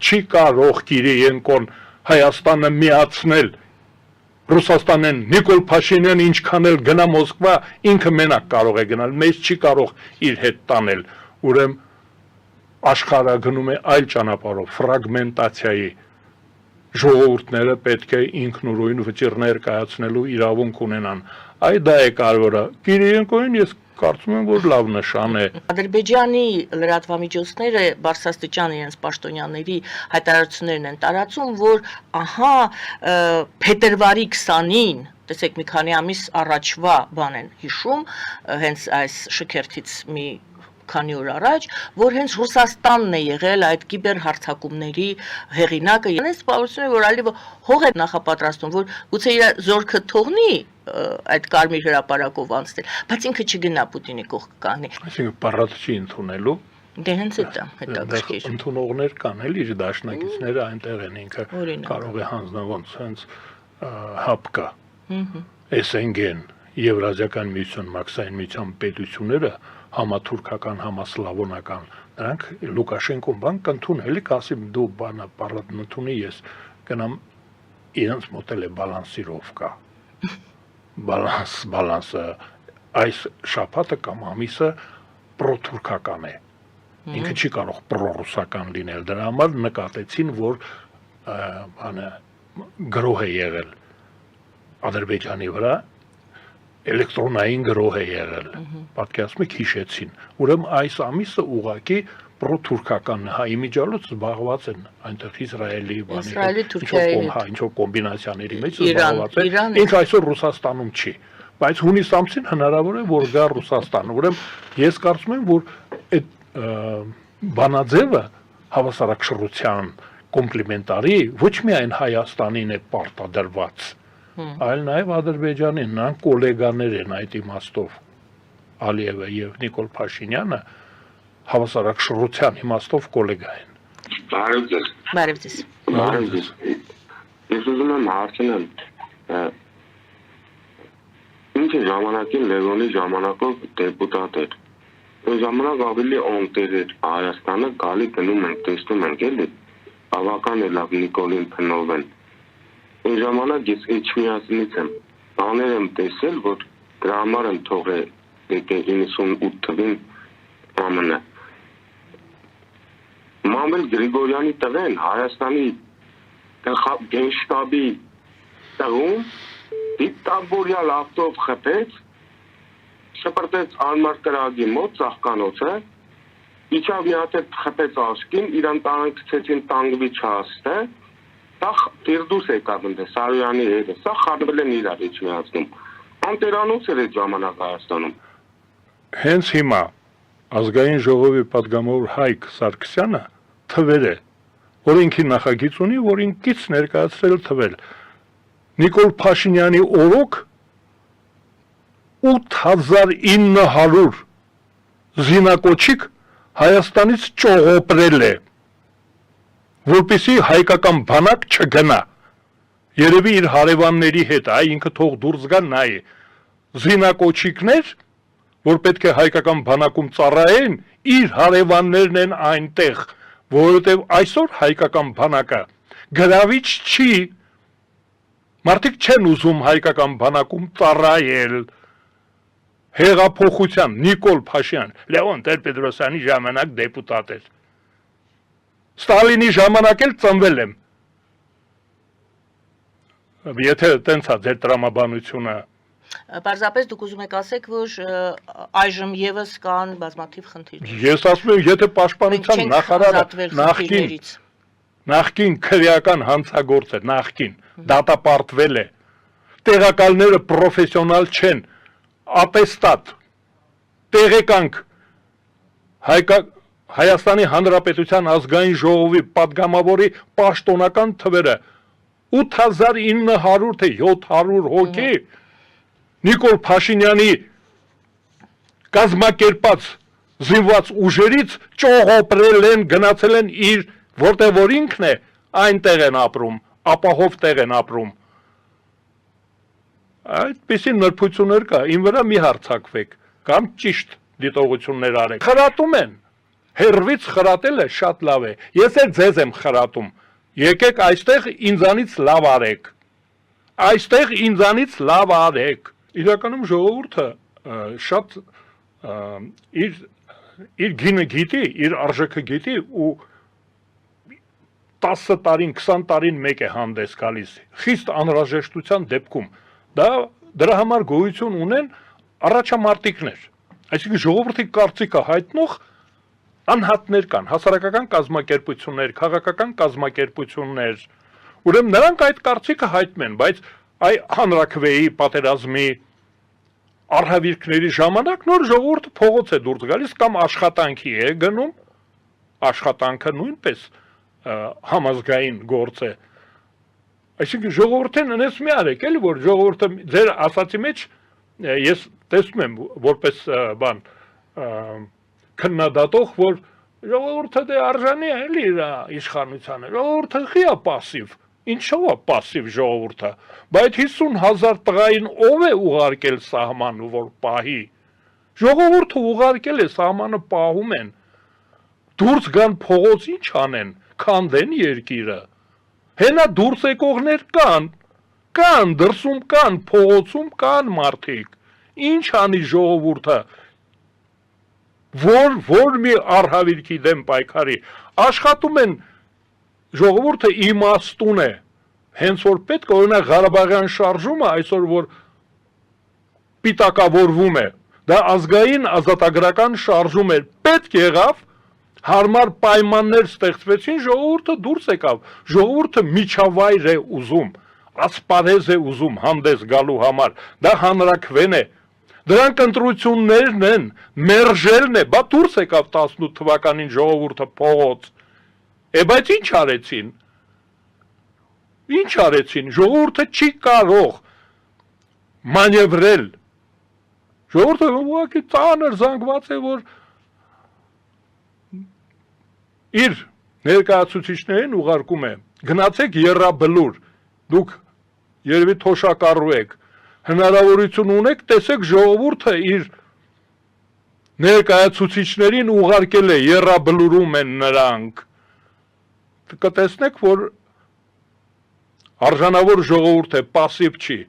չի կարող Կիրիենկոն Հայաստանը միացնել Ռուսաստանեն Նիկոլ Փաշինյան ինչքան էլ գնա Մոսկվա ինքը մենակ կարող է գնալ մեզ չի կարող իր հետ տանել ուրեմն աշխարհը գնում է այլ ճանապարհով ֆրագմենտացիայի ժողովուրդները պետք է ինքնուրույն վճիռներ կայացնելու իրավունք ունենան այ դա է կարևորը Կիրիենկոին ես կարծում եմ որ լավ նշան է Ադրբեջանի լրատվամիջոցները բարձրաստիճան իրենց պաշտոնյաների հայտարարություններն են տարածում որ ահա փետրվարի 20-ին տեսեք մի քանի ամիս առաջվա բան են հիշում հենց այս շքերթից մի քանի օր առաջ, որ հենց Ռուսաստանն է եղել այդ կիբերհարձակումների հեղինակը։ Ես սպասում եմ, որ այլև հող է նախապատրաստում, որ գուցե իր զորքը թողնի այդ կարմիր հրապարակով անցնել, բայց ինքը չգնա Պուտինի կողքը կանգնի։ Այսինքն պարատ չի ընդունելու։ Դե հենց դա հետաքրքիր։ Ընդունողներ կան էլ իր դաշնակիցները այնտեղ են ինքը կարող է հանձնալ ոնց հենց հապկա։ SNG-ն Եվրազիական միություն, Մաքսային միության պետությունները համաթուրքական, համասլավոնական, նրանք Լուկաշենկոն բան կընդունեն, էլի կասի դու բանը պարատ ընդունի, ես գնամ իրենց մոտել է բալանսիրովկա, բալանսը, այս շաբաթը կամ ամիսը պրոթուրքական է, ինքը չի կարող պրոռուսական լինել, դրա համար նկատեցին, որ գրոհ է եղել Ադրբեջանի վրա, էլեկտրոնային գրոհ է եղել, պատկերացնում եք հիշեցին, ուրեմն այս ամիսը ուղղակի պրոթուրքական հա իմիջիալոց զբաղված են այնտեղ Իսրայելի ինչ-որ կոմբինացիաների մեջ զբաղված են, ինքը այսօր Ռուսաստանում չի, բայց հունիս ամսին հնարավոր է որ գա Ռուսաստան, ուրեմն ես կարծում եմ որ այդ բանաձևը հավասարակշռության կոմպլիմենտարի ոչ միայն Հայաստանին է պարտադրված այլ նաև Ադրբեջանին, նրանք կոլեգաներ են այդ իմաստով Ալիևը և Նիկոլ Փաշինյանը հավասարակշռության իմաստով կոլեգա են։ Բարև ձեզ։ Ես ուզում եմ հարցնել, ինչ ժամանակին Լևոնի ժամանակով դեպուտատ էր, այն ժամանակ ավելի օնտեր էր Հայաստանը գալի գնում ենք, տեսնում ենք էլի, բավական է լավ Նիկոլին փնով են Այն ժամանակ ես Էջմիածնից եմ, բաներ եմ տեսել, որ դրա համար եմ թողել 98 թվին ԱՄՆ-ը։ Մամել Գրիգորյանի տղեն Հայաստանի գենշտաբի տղում դիկտատորիալ ավտով խփեց, շպրտեց անմար կրագի մոտ ծաղկանոցը, իջավ մի հատ խփեց աշկին, իրան տանք գցեցին տանգվի չհասնե Սա Ֆիրդուս եկավ ընդ Սարոյանի հետ, սա խառնվել են իրար Էջմիածնում։ Անտերանոց էր այդ ժամանակ Հայաստանում։ Հենց հիմա ազգային ժողովի պատգամավոր Հայկ Սարգսյանը թվեր է, օրենքի նախագիծ ունի, որին կից ներկայացրել թվել։ Նիկոլ Փաշինյանի օրոք 8900 զինակոչիկ Հայաստանից ճողոպրել է։ Որպեսի հայկական բանակ չգնա, երևի իր հարևանների հետ, այ ինքը թող դուրս գա նայ, զինակոչիկներ, որ պետք է հայկական բանակում ծառայեն, իր հարևաններն են այնտեղ, որովհետև այսօր հայկական բանակը գրավիչ չի, մարդիկ չեն ուզում հայկական բանակում ծառայել, հեղափոխության Նիկոլ Փաշինյան, Լևոն Տեր-Պետրոսյանի ժամանակ դեպուտատ էր, Ստալինի ժամանակ էլ ծնվել եմ, եթե տենց է ձեր տրամաբանությունը։ Պարզապես դուք ուզում եք ասեք, որ այժմ եւս կան բազմաթիվ խնդիրներ։ Ես ասում եմ, եթե պաշտպանության նախարարը նախկին քրեական հանցագործ է, նախկին դատապարտվել է, տեղակալները պրոֆեսիոնալ չեն, ատեստատ, տեղեկանք, Հայաստանի Հանրապետության ազգային ժողովի պատգամավորի պաշտոնական թվերը 8900 թե 700 հոգի Նիկոլ Փաշինյանի կազմակերպած զինված ուժերից ճողոպրել են, գնացել են իր, որտեղ որ ինքն է, այնտեղ են ապրում, ապահով տեղ են ապրում։ Այդպիսի նրբություններ կա, իմ վրա մի հարցակվեք, կամ ճիշտ դիտողություններ արեք։ Խրատում են, հերվից խրատելը շատ լավ է։ Ես էլ ձեզ եմ խրատում։ Եկեք այստեղ ինձանից լավ արեք։ Այստեղ ինձանից լավ արեք։ Իրականում ժողովուրդը շատ իր գինը գիտի, իր արժեքը գիտի ու 10 տարին, 20 տարին մեկ է հանդես գալիս։ Խիստ անհրաժեշտության դեպքում դրա համար գոյություն ունեն առաջամարտիկներ։ Այսինքն ժողովրդի կարծիքը հայտնող անհատներ կան, հասարակական կազմակերպություններ, քաղաքական կազմակերպություններ։ Ուրեմն նրանք այդ կարծիքը հայտնում են, բայց այ հանրաքվեի պատերազմի արհավիրքների ժամանակ նոր ժողովուրդը փողոց է դուրս գալիս կամ աշխատանքի է գնում, աշխատանքը նույնպես համազգային գործ է։ Այսինքն ժողովրդին նես մի արեք էլի, որ ժողովուրդը ձեր ասացի մեջ ես տեսնում եմ որպես բան քննադատող, որ ժողովուրդը դե արժանի է էլի իր իշխանությանը, ժողովուրդը խիա պասիվ, ինչով է պասիվ ժողովուրդը, բայց 50,000 տղային ով է ուղարկել սահման, որ պահի, ժողովուրդը ուղարկել է, սահմանը պահում են, դուրս գան փողոց ինչ անեն, քանդեն երկիրը, հենա դուրս եկողներ կան, դրսում կան, փողոցում կան մարդիկ, ինչ անի ժողովուրդը, որ մի արհավիրքի դեմ պայքարի, աշխատում են ժողովուրդը իմաստուն է, հենց որ պետք է օրինակ Ղարաբաղյան շարժումը այսօր որ պիտակավորվում է, դա ազգային ազատագրական շարժում էր, պետք եղավ, հարմար պայմաններ ստեղծվեցին, ժողովուրդը դուրս եկավ, ժողովուրդը միջավայր է ուզում, ասպարեզ է ուզում հանդես գալու համար, դա հանրաքվեն է, դրանք ընտրություններն են, մերժելն է, բա դուրս եկավ 18 թվականին ժողովուրդը փողոց, բայց ինչ արեցին, ժողովուրդը չի կարող մանևրել, ժողովուրդը ուղղակի ծանր զանգված է, որ իր ներկայացուցիչներին ուղարկում է, գնացեք եռաբլուր, դուք երևի թոշակառու եք, հնարավորություն ունեք, տեսեք ժողովուրդը իր ներկայացուցիչներին ուղարկել է, եռաբլուրում են նրանք, կտեսնեք, որ արժանավոր ժողովուրդ է, պասիվ չի,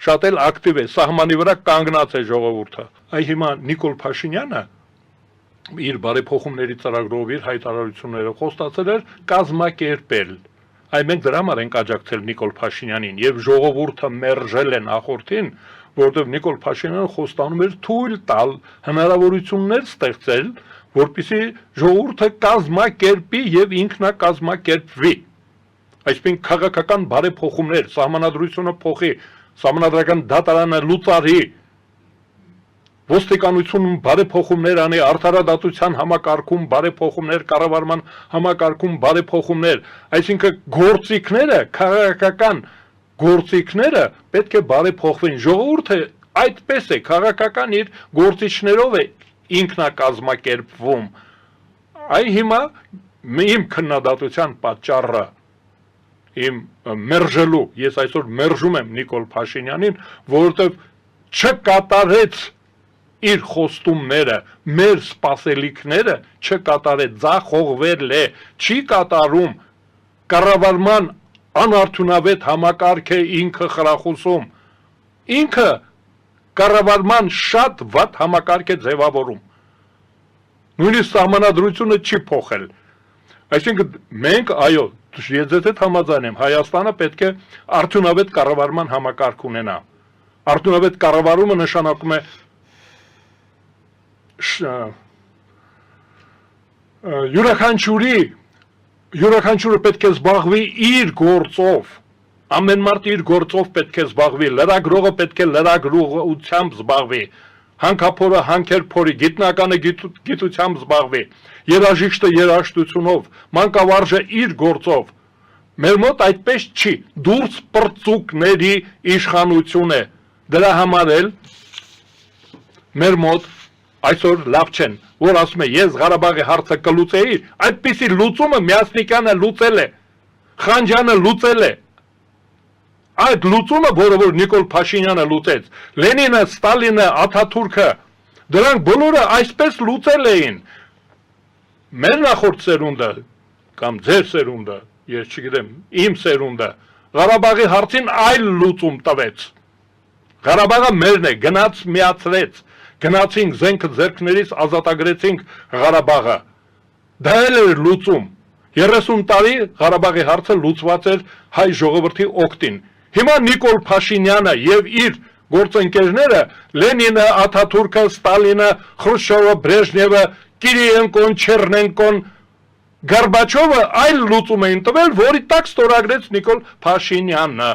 շատ էլ ակտիվ է, սահմանի վրա կանգնած է ժողովուրդը։ Այ հիմա Նիկոլ Փաշինյանը իր բարեփոխումների ծրագրով իր հայտարարությունները խոստացել էր կազմակերպել։ Այ մենք դրա համար ենք աջակցել Նիկոլ Փաշինյանին եւ ժողովուրդը մերժել է նախորդին, որովհետեւ Նիկոլ Փաշինյանը խոստանում էր թույլ տալ հնարավորություններ ստեղծել, որպեսզի ժողովուրդը կազմակերպի եւ ինքնակազմակերպվի։ Այսինքն քաղաքական բարեփոխումներ, սահմանադրությունը փոխի, սահմանադրական դատարանը լուծարի, ոստիկանությունում բարեփոխումներ անի, արդարադատության համակարգում բարեփոխումներ, կառավարման համակարգում բարեփոխումներ, այսինքն գործիքները, քաղաքական գործիքները պետք է բարեփոխվեն։ Ժողովուրդը այդպես է, քաղաքական իր գործիչներով է ինքնակազմակերպվում։ Այ հիմա իմ քննադատության պատճառը իմ մերժելու, ես այսօր մերժում եմ Նիկոլ Փաշինյանին, որովհետև չկատարեց իր խոստումները, մեր սպասելիքները չկատարեց, ձախողվել է, չի կատարում, կառավարման անարդյունավետ համակարգ է ինքը խրախուսում, ինքը կառավարման շատ վատ համակարգ է ձևավորում, նույնիսկ սահմանադրությունը չի փոխել, այսինքն մենք, այո, ես ձեզ հետ համաձայն եմ, Հայաստանը պետք է արդյունավետ կառավարման համակարգ ունենա, արդյունավետ կառավարումը նշանակում է յուրաքանչյուրը պետք է զբաղվի իր գործով, ամեն մարդ իր գործով պետք է զբաղվի, լրագրողը պետք է լրագրողությամբ զբաղվի, հանքափորը հանքերփորի, գիտնականը գիտությամբ զբաղվի, երաժիշտը երաժշտությունով, մանկավարժը իր գործով, մեր մոտ այդպես չի, դուրս պրծուկների իշխանություն է, դրա համար էլ մեր մոտ այսօր լավ չեն, որ ասում է, ես Ղարաբաղի հարցը կլուծեի, այդպիսի լուծումը Միասնիկյանը լուծել է, Խանջյանը լուծել է, այդ լուծումը, որը որ Նիկոլ Փաշինյանը լուծեց, Լենինը, Ստալինը, Աթաթուրքը, դրանք բոլորը այսպես լուծել էին, մեր նախորդ սերունդը կամ ձեր սերունդը, ես չգիտեմ, իմ սերունդը Ղարաբաղի հարցին այլ լուծում տվեց։ Ղարաբաղը մերն է, գնաց միացրեց, գնացինք զենքը ձեռքներից ազատագրեցինք Ղարաբաղը։ Դա էր լուծում։ 30 տարի Ղարաբաղի հարցը լուծված էր հայ ժողովրդի օգտին։ Հիմա Նիկոլ Փաշինյանը եւ իր գործընկերները Լենինը, Աթաթուրքը, Ստալինը, Խրուշչովը, Բրեժնևը, Կիրիենկոն, Չեռնենկոն, Գորբաչովը այլ լուծում էին տվել, որի տակ ստորագրեց Նիկոլ Փաշինյանը։